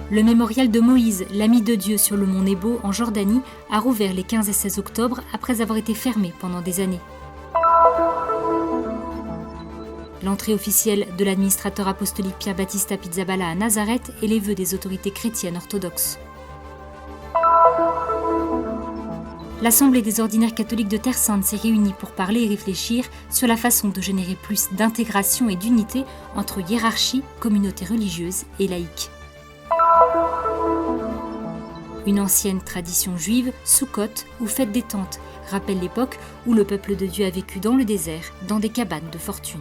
Le mémorial de Moïse, l'ami de Dieu sur le mont Nebo en Jordanie, a rouvert les 15 et 16 octobre après avoir été fermé pendant des années. L'entrée officielle de l'administrateur apostolique Pierre Battista Pizzaballa à Nazareth et les vœux des autorités chrétiennes orthodoxes. L'Assemblée des ordinaires catholiques de Terre Sainte s'est réunie pour parler et réfléchir sur la façon de générer plus d'intégration et d'unité entre hiérarchie, communautés religieuses et laïques. Une ancienne tradition juive, Sukkot, ou fête des tentes, rappelle l'époque où le peuple de Dieu a vécu dans le désert, dans des cabanes de fortune.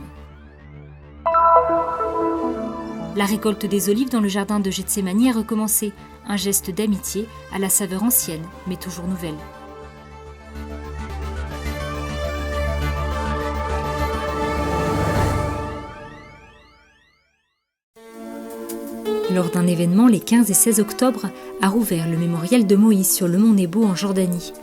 La récolte des olives dans le jardin de Gethsémani a recommencé, un geste d'amitié à la saveur ancienne, mais toujours nouvelle. Lors d'un événement, les 15 et 16 octobre, a rouvert le mémorial de Moïse sur le mont Nebo en Jordanie.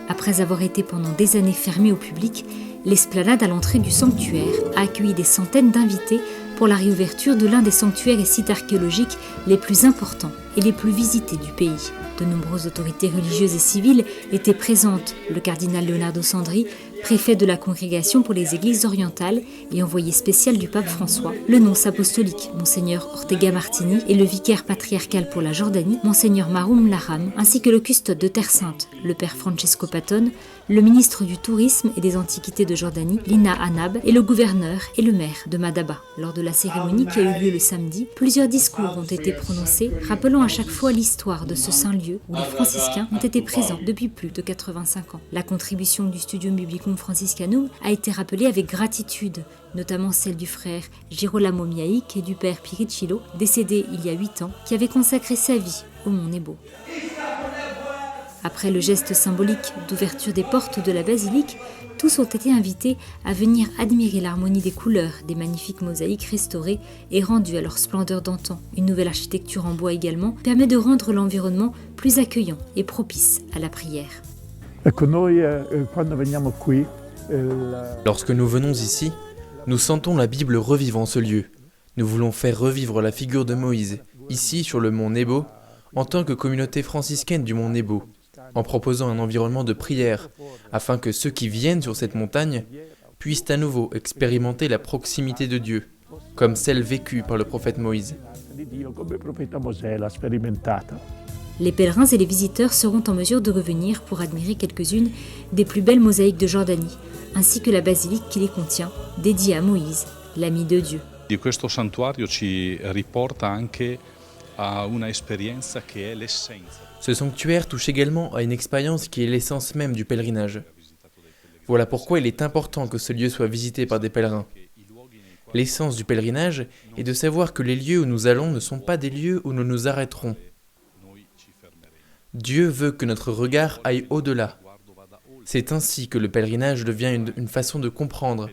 Après avoir été pendant des années fermée au public, l'esplanade à l'entrée du sanctuaire a accueilli des centaines d'invités pour la réouverture de l'un des sanctuaires et sites archéologiques les plus importants et les plus visités du pays. De nombreuses autorités religieuses et civiles étaient présentes, le cardinal Leonardo Sandri, préfet de la Congrégation pour les Églises orientales et envoyé spécial du pape François, le nonce apostolique, Monseigneur Ortega Martini, et le vicaire patriarcal pour la Jordanie, Monseigneur Maroum Laram, ainsi que le custode de Terre Sainte, le père Francesco Patton, le ministre du Tourisme et des Antiquités de Jordanie, Lina Hanab, et le gouverneur et le maire de Madaba. Lors de la cérémonie qui a eu lieu le samedi, plusieurs discours ont été prononcés, rappelant à chaque fois l'histoire de ce saint lieu où les franciscains ont été présents depuis plus de 85 ans. La contribution du Studium Biblicum Franciscanum a été rappelée avec gratitude, notamment celle du frère Girolamo Miaïk et du père Piricillo, décédé il y a 8 ans, qui avait consacré sa vie au mont Nebo. Après le geste symbolique d'ouverture des portes de la basilique, tous ont été invités à venir admirer l'harmonie des couleurs des magnifiques mosaïques restaurées et rendues à leur splendeur d'antan. Une nouvelle architecture en bois également permet de rendre l'environnement plus accueillant et propice à la prière. Lorsque nous venons ici, nous sentons la Bible revivre en ce lieu. Nous voulons faire revivre la figure de Moïse, ici sur le mont Nebo, en tant que communauté franciscaine du mont Nebo, en proposant un environnement de prière, afin que ceux qui viennent sur cette montagne puissent à nouveau expérimenter la proximité de Dieu, comme celle vécue par le prophète Moïse. Les pèlerins et les visiteurs seront en mesure de revenir pour admirer quelques-unes des plus belles mosaïques de Jordanie, ainsi que la basilique qui les contient, dédiée à Moïse, l'ami de Dieu. Questo santuario ci riporta anche a una esperienza che è l'essenza. Ce sanctuaire touche également à une expérience qui est l'essence même du pèlerinage. Voilà pourquoi il est important que ce lieu soit visité par des pèlerins. L'essence du pèlerinage est de savoir que les lieux où nous allons ne sont pas des lieux où nous nous arrêterons. Dieu veut que notre regard aille au-delà. C'est ainsi que le pèlerinage devient une façon de comprendre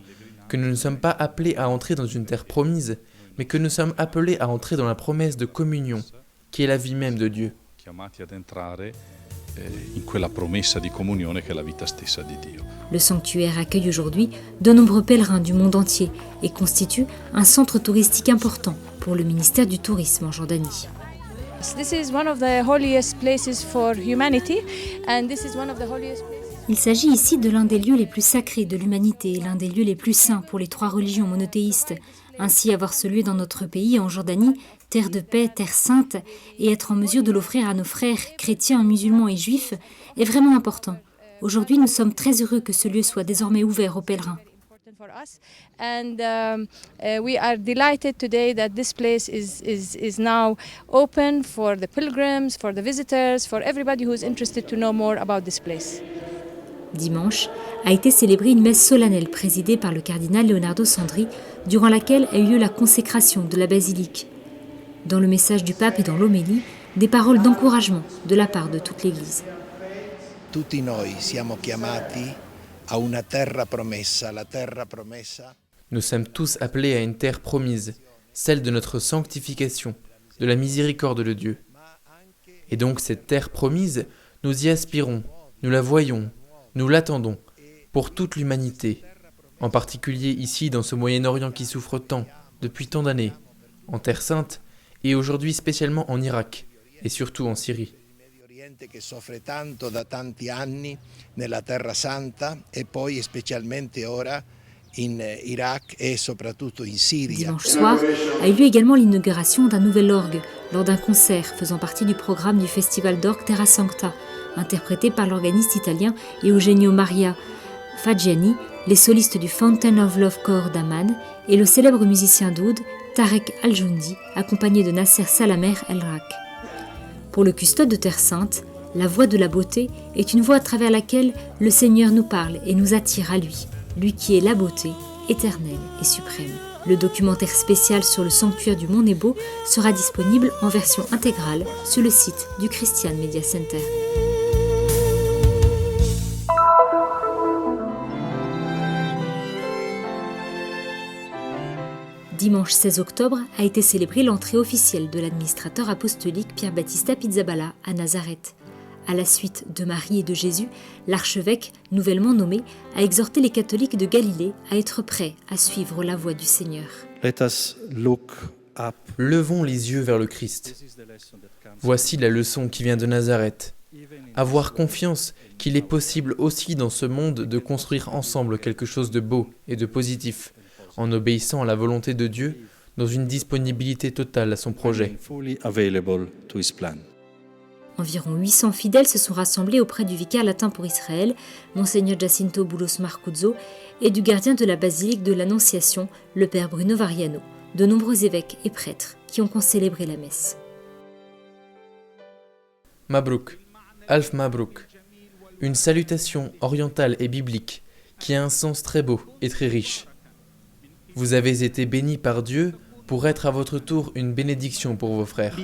que nous ne sommes pas appelés à entrer dans une terre promise, mais que nous sommes appelés à entrer dans la promesse de communion, qui est la vie même de Dieu. Le sanctuaire accueille aujourd'hui de nombreux pèlerins du monde entier et constitue un centre touristique important pour le ministère du Tourisme en Jordanie. Il s'agit ici de l'un des lieux les plus sacrés de l'humanité et l'un des lieux les plus saints pour les 3 religions monothéistes. Ainsi, avoir ce lieu dans notre pays, en Jordanie, terre de paix, terre sainte, et être en mesure de l'offrir à nos frères chrétiens, musulmans et juifs, est vraiment important. Aujourd'hui, nous sommes très heureux que ce lieu soit désormais ouvert aux pèlerins. We are delighted today that this place is now open for the pilgrims, for the visitors, for everybody who is interested to know more about this place. Dimanche a été célébrée une messe solennelle présidée par le cardinal Leonardo Sandri, durant laquelle a eu lieu la consécration de la basilique. Dans le message du pape et dans l'homélie, des paroles d'encouragement de la part de toute l'Église. Tutti noi siamo chiamati a una terra promessa, la terra promessa. Nous sommes tous appelés à une terre promise, celle de notre sanctification, de la miséricorde de Dieu. Et donc cette terre promise, nous y aspirons, nous la voyons, nous l'attendons, pour toute l'humanité, en particulier ici dans ce Moyen-Orient qui souffre tant, depuis tant d'années, en Terre Sainte, et aujourd'hui spécialement en Irak, et surtout en Syrie. Che soffre tanto da tanti anni nella Terra Santa e poi specialmente ora in Iraq et soprattutto in Siria. Dimanche soir a eu lieu également l'inauguration d'un nouvel orgue lors d'un concert faisant partie du programme du festival d'orgue Terra Sancta, interprété par l'organiste italien Eugenio Maria Faggiani, les solistes du Fountain of Love Corps d'Amman et le célèbre musicien d'oud Tarek Al-Joundi, accompagné de Nasser Salamer El-Rak. Pour le custode de Terre Sainte, la voix de la beauté est une voix à travers laquelle le Seigneur nous parle et nous attire à lui, lui qui est la beauté, éternelle et suprême. Le documentaire spécial sur le sanctuaire du Mont Nebo sera disponible en version intégrale sur le site du Christian Media Center. Dimanche 16 octobre a été célébrée l'entrée officielle de l'administrateur apostolique Pier Battista Pizzaballa à Nazareth. À la suite de Marie et de Jésus, l'archevêque, nouvellement nommé, a exhorté les catholiques de Galilée à être prêts à suivre la voie du Seigneur. Let us look up. Levons les yeux vers le Christ. Voici la leçon qui vient de Nazareth. Avoir confiance qu'il est possible aussi dans ce monde de construire ensemble quelque chose de beau et de positif, en obéissant à la volonté de Dieu, dans une disponibilité totale à son projet. Fully available to his plan. Environ 800 fidèles se sont rassemblés auprès du vicaire latin pour Israël, Monseigneur Jacinto Boulos Marcuzzo, et du gardien de la basilique de l'Annonciation, le père Bruno Variano, de nombreux évêques et prêtres qui ont concélébré la messe. Mabrouk, Alf Mabrouk, une salutation orientale et biblique qui a un sens très beau et très riche. Vous avez été bénis par Dieu pour être à votre tour une bénédiction pour vos frères.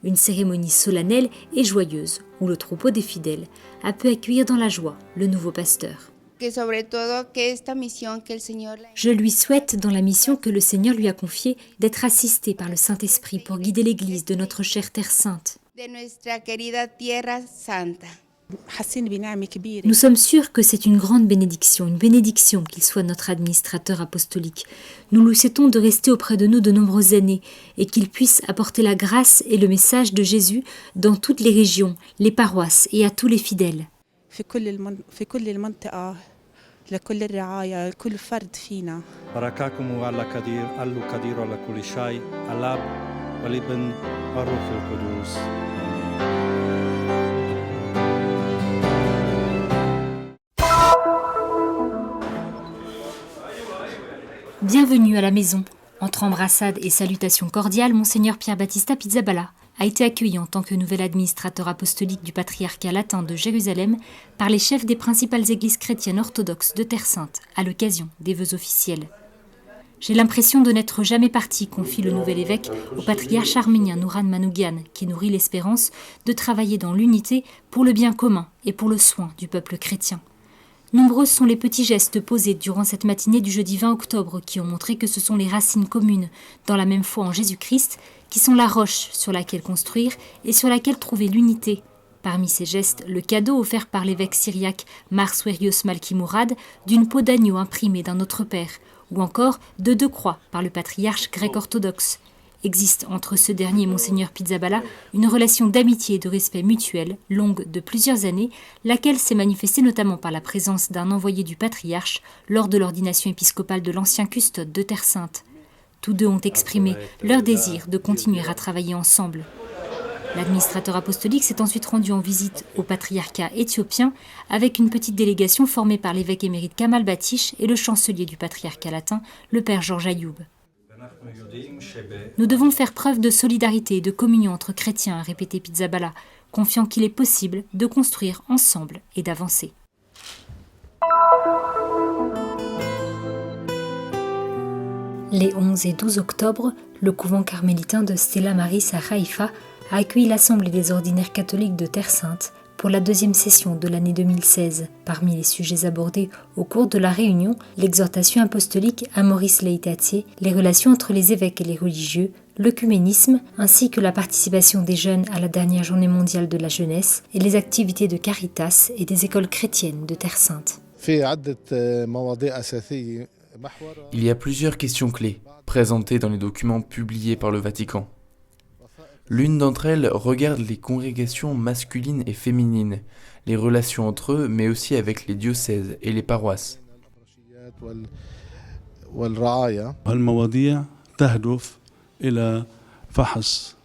Une cérémonie solennelle et joyeuse où le troupeau des fidèles a pu accueillir dans la joie le nouveau pasteur. Je lui souhaite, dans la mission que le Seigneur lui a confiée, d'être assisté par le Saint-Esprit pour guider l'Église de notre chère Terre Sainte. Nous sommes sûrs que c'est une grande bénédiction qu'il soit notre administrateur apostolique. Nous lui souhaitons de rester auprès de nous de nombreuses années et qu'il puisse apporter la grâce et le message de Jésus dans toutes les régions, les paroisses et à tous les fidèles. بركاكم على كدير علو كدير على كل شيء الاب والابن والروح القدس. Bienvenue à la maison. Entre embrassades et salutations cordiales, Monseigneur Pier Battista Pizzaballa a été accueilli en tant que nouvel administrateur apostolique du patriarcat latin de Jérusalem par les chefs des principales églises chrétiennes orthodoxes de Terre Sainte à l'occasion des vœux officiels. J'ai l'impression de n'être jamais parti, confie le nouvel évêque au patriarche arménien Nouran Manoukian, qui nourrit l'espérance de travailler dans l'unité pour le bien commun et pour le soin du peuple chrétien. Nombreux sont les petits gestes posés durant cette matinée du jeudi 20 octobre qui ont montré que ce sont les racines communes dans la même foi en Jésus-Christ qui sont la roche sur laquelle construire et sur laquelle trouver l'unité. Parmi ces gestes, le cadeau offert par l'évêque syriaque Mar Suerios Malki Mourad d'une peau d'agneau imprimée d'un Notre Père, ou encore de 2 croix par le patriarche grec orthodoxe. Existe entre ce dernier et Monseigneur Pizzaballa une relation d'amitié et de respect mutuel, longue de plusieurs années, laquelle s'est manifestée notamment par la présence d'un envoyé du patriarche lors de l'ordination épiscopale de l'ancien custode de Terre Sainte. Tous deux ont exprimé leur désir de continuer à travailler ensemble. L'administrateur apostolique s'est ensuite rendu en visite au patriarcat éthiopien avec une petite délégation formée par l'évêque émérite Kamal Batish et le chancelier du patriarcat latin, le père Georges Ayoub. Nous devons faire preuve de solidarité et de communion entre chrétiens, a répété Pizzaballa, confiant qu'il est possible de construire ensemble et d'avancer. Les 11 et 12 octobre, le couvent carmélitain de Stella Maris à Haïfa a accueilli l'Assemblée des ordinaires catholiques de Terre Sainte pour la 2e session de l'année 2016. Parmi les sujets abordés au cours de la réunion, l'exhortation apostolique Amoris Laetatiae, les relations entre les évêques et les religieux, l'œcuménisme, ainsi que la participation des jeunes à la dernière journée mondiale de la jeunesse et les activités de Caritas et des écoles chrétiennes de Terre Sainte. Il y a plusieurs questions clés présentées dans les documents publiés par le Vatican. L'une d'entre elles regarde les congrégations masculines et féminines, les relations entre eux, mais aussi avec les diocèses et les paroisses. هالمواضيع تهدف إلى فحص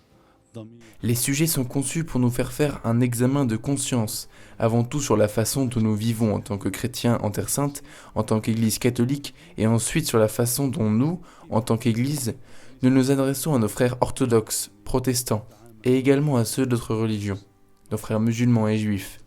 Les sujets sont conçus pour nous faire un examen de conscience, avant tout sur la façon dont nous vivons en tant que chrétiens en Terre Sainte, en tant qu'Église catholique, et ensuite sur la façon dont nous, en tant qu'Église, nous nous adressons à nos frères orthodoxes, protestants, et également à ceux d'autres religions, nos frères musulmans et juifs.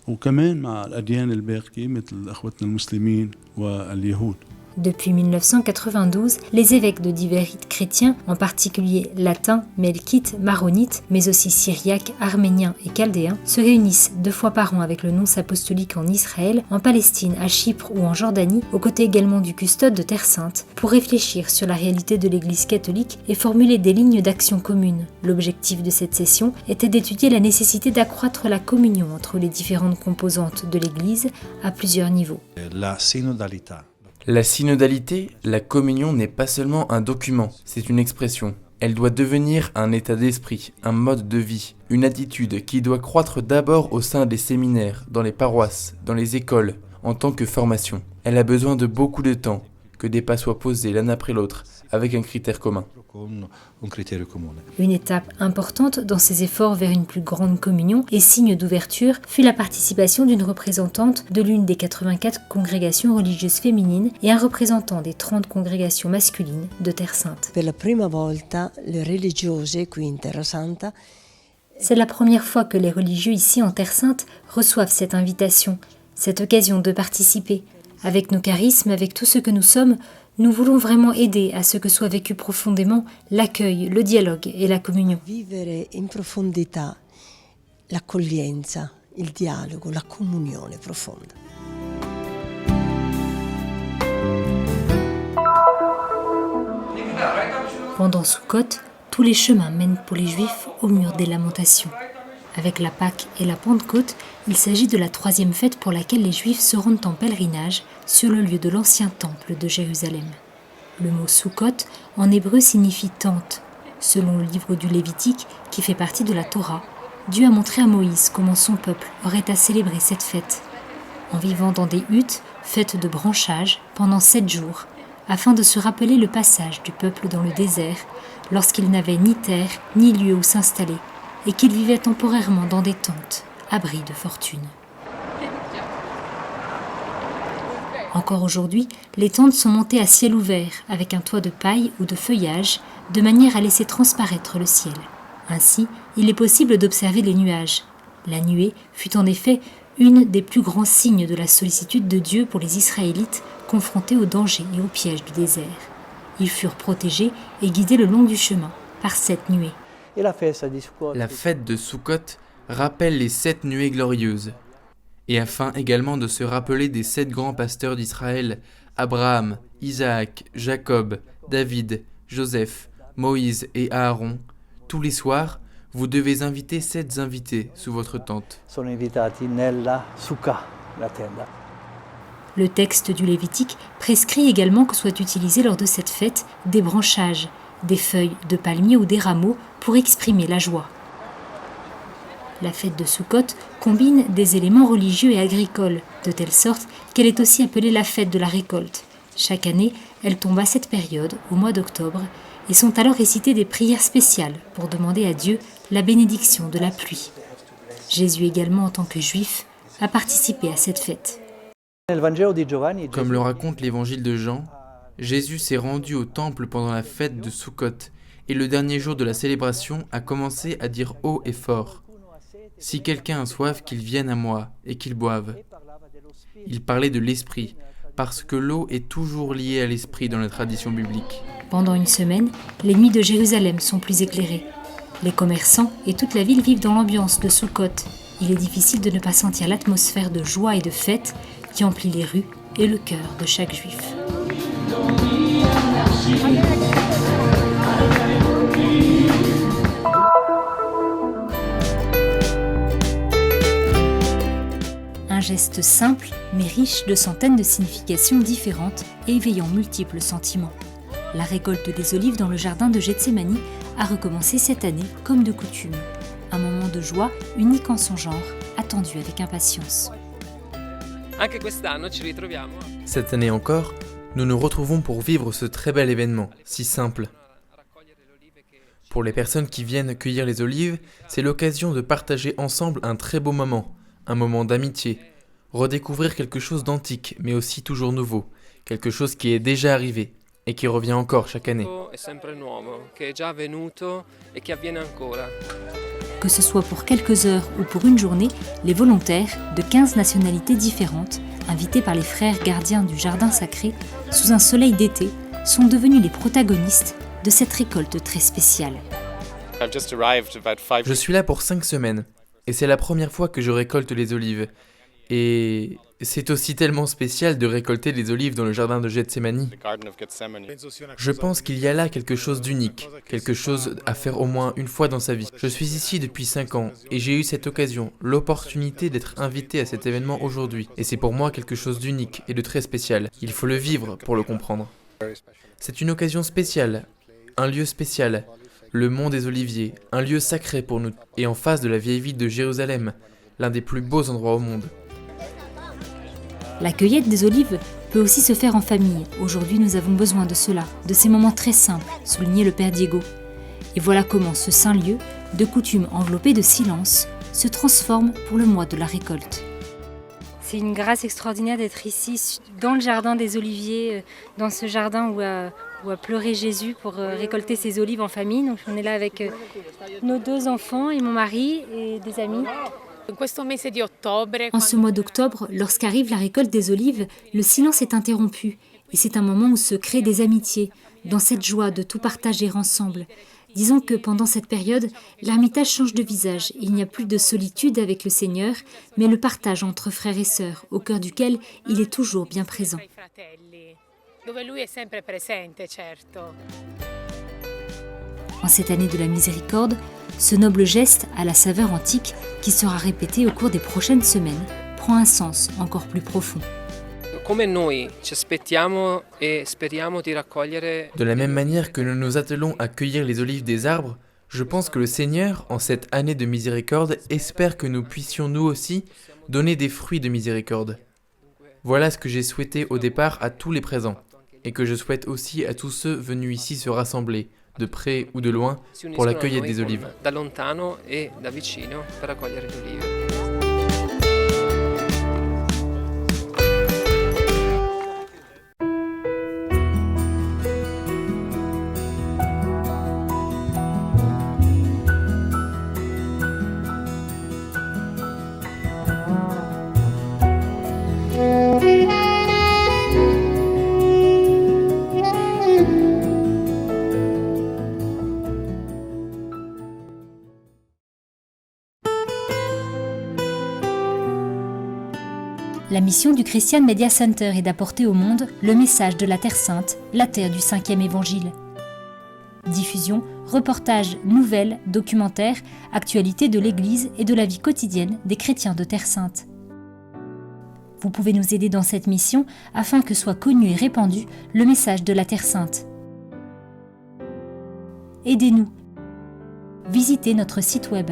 وكمان مع الأديان الباقية مثل أخوتنا المسلمين واليهود. Depuis 1992, les évêques de divers rites chrétiens, en particulier latins, melkites, maronites, mais aussi syriaques, arméniens et chaldéens, se réunissent 2 fois par an avec le nonce apostolique en Israël, en Palestine, à Chypre ou en Jordanie, aux côtés également du custode de Terre Sainte, pour réfléchir sur la réalité de l'Église catholique et formuler des lignes d'action communes. L'objectif de cette session était d'étudier la nécessité d'accroître la communion entre les différentes composantes de l'Église à plusieurs niveaux. La synodalité. La synodalité, la communion n'est pas seulement un document, c'est une expression. Elle doit devenir un état d'esprit, un mode de vie, une attitude qui doit croître d'abord au sein des séminaires, dans les paroisses, dans les écoles, en tant que formation. Elle a besoin de beaucoup de temps, que des pas soient posés l'un après l'autre, avec un critère commun. Une étape importante dans ces efforts vers une plus grande communion et signe d'ouverture fut la participation d'une représentante de l'une des 84 congrégations religieuses féminines et un représentant des 30 congrégations masculines de Terre Sainte. Per la prima volta le religiose qui in Terra Santa. C'est la première fois que les religieux ici en Terre Sainte reçoivent cette invitation, cette occasion de participer. Avec nos charismes, avec tout ce que nous sommes, nous voulons vraiment aider à ce que soit vécu profondément l'accueil, le dialogue et la communion. Vivere in profondità l'accoglienza, il dialogo, la comunione profonda. Pendant Soukhot, tous les chemins mènent pour les Juifs au mur des lamentations. Avec la Pâque et la Pentecôte, il s'agit de la 3e fête pour laquelle les Juifs se rendent en pèlerinage sur le lieu de l'ancien temple de Jérusalem. Le mot Soukhot en hébreu signifie tente. Selon le livre du Lévitique, qui fait partie de la Torah, Dieu a montré à Moïse comment son peuple aurait à célébrer cette fête, en vivant dans des huttes faites de branchages pendant 7 jours, afin de se rappeler le passage du peuple dans le désert, lorsqu'il n'avait ni terre ni lieu où s'installer, et qu'il vivait temporairement dans des tentes, abris de fortune. Encore aujourd'hui, les tentes sont montées à ciel ouvert, avec un toit de paille ou de feuillage, de manière à laisser transparaître le ciel. Ainsi, il est possible d'observer les nuages. La nuée fut en effet une des plus grands signes de la sollicitude de Dieu pour les Israélites confrontés aux dangers et aux pièges du désert. Ils furent protégés et guidés le long du chemin par cette nuée. La fête de Soukhot rappelle les 7 nuées glorieuses. Et afin également de se rappeler des 7 grands pasteurs d'Israël, Abraham, Isaac, Jacob, David, Joseph, Moïse et Aaron, tous les soirs, vous devez inviter 7 invités sous votre tente. Le texte du Lévitique prescrit également que soient utilisés lors de cette fête des branchages, des feuilles de palmier ou des rameaux pour exprimer la joie. La fête de Soukhot combine des éléments religieux et agricoles, de telle sorte qu'elle est aussi appelée la fête de la récolte. Chaque année, elle tombe à cette période, au mois d'octobre, et sont alors récitées des prières spéciales pour demander à Dieu la bénédiction de la pluie. Jésus également, en tant que juif, a participé à cette fête. Comme le raconte l'évangile de Jean, Jésus s'est rendu au temple pendant la fête de Soukhot, et le dernier jour de la célébration a commencé à dire haut et fort : « Si quelqu'un a soif, qu'il vienne à moi et qu'il boive. » Il parlait de l'esprit, parce que l'eau est toujours liée à l'esprit dans la tradition biblique. Pendant une semaine, les nuits de Jérusalem sont plus éclairées. Les commerçants et toute la ville vivent dans l'ambiance de Soukhot. Il est difficile de ne pas sentir l'atmosphère de joie et de fête qui emplit les rues et le cœur de chaque juif. Un geste simple, mais riche de centaines de significations différentes et éveillant multiples sentiments. La récolte des olives dans le jardin de Gethsémani a recommencé cette année comme de coutume. Un moment de joie unique en son genre, attendu avec impatience. Cette année encore, nous nous retrouvons pour vivre ce très bel événement, si simple. Pour les personnes qui viennent cueillir les olives, c'est l'occasion de partager ensemble un très beau moment, un moment d'amitié, redécouvrir quelque chose d'antique mais aussi toujours nouveau, quelque chose qui est déjà arrivé et qui revient encore chaque année. Que ce soit pour quelques heures ou pour une journée, les volontaires, de 15 nationalités différentes, invités par les frères gardiens du jardin sacré, sous un soleil d'été, sont devenus les protagonistes de cette récolte très spéciale. Je suis là pour 5 semaines et c'est la première fois que je récolte les olives. Et c'est aussi tellement spécial de récolter les olives dans le jardin de Gethsémani. Je pense qu'il y a là quelque chose d'unique, quelque chose à faire au moins une fois dans sa vie. Je suis ici depuis 5 ans et j'ai eu cette occasion, l'opportunité d'être invité à cet événement aujourd'hui. Et c'est pour moi quelque chose d'unique et de très spécial. Il faut le vivre pour le comprendre. C'est une occasion spéciale, un lieu spécial, le mont des Oliviers, un lieu sacré pour nous, et en face de la vieille ville de Jérusalem, l'un des plus beaux endroits au monde. La cueillette des olives peut aussi se faire en famille. Aujourd'hui, nous avons besoin de cela, de ces moments très simples, soulignait le père Diego. Et voilà comment ce saint lieu, de coutume enveloppé de silence, se transforme pour le mois de la récolte. C'est une grâce extraordinaire d'être ici, dans le jardin des Oliviers, dans ce jardin où a pleuré Jésus pour récolter ses olives en famille. Donc on est là avec nos 2 enfants et mon mari et des amis. En ce mois d'octobre, lorsqu'arrive la récolte des olives, le silence est interrompu et c'est un moment où se créent des amitiés, dans cette joie de tout partager ensemble. Disons que pendant cette période, l'ermitage change de visage. Il n'y a plus de solitude avec le Seigneur, mais le partage entre frères et sœurs, au cœur duquel il est toujours bien présent. En cette année de la miséricorde, ce noble geste à la saveur antique, qui sera répété au cours des prochaines semaines, prend un sens encore plus profond. De la même manière que nous nous attelons à cueillir les olives des arbres, je pense que le Seigneur, en cette année de miséricorde, espère que nous puissions nous aussi donner des fruits de miséricorde. Voilà ce que j'ai souhaité au départ à tous les présents, et que je souhaite aussi à tous ceux venus ici se rassembler, de près ou de loin, pour la cueillette des olives. La mission du Christian Media Center est d'apporter au monde le message de la Terre Sainte, la terre du 5e évangile. Diffusion, reportages, nouvelles, documentaires, actualités de l'Église et de la vie quotidienne des chrétiens de Terre Sainte. Vous pouvez nous aider dans cette mission afin que soit connu et répandu le message de la Terre Sainte. Aidez-nous. Visitez notre site web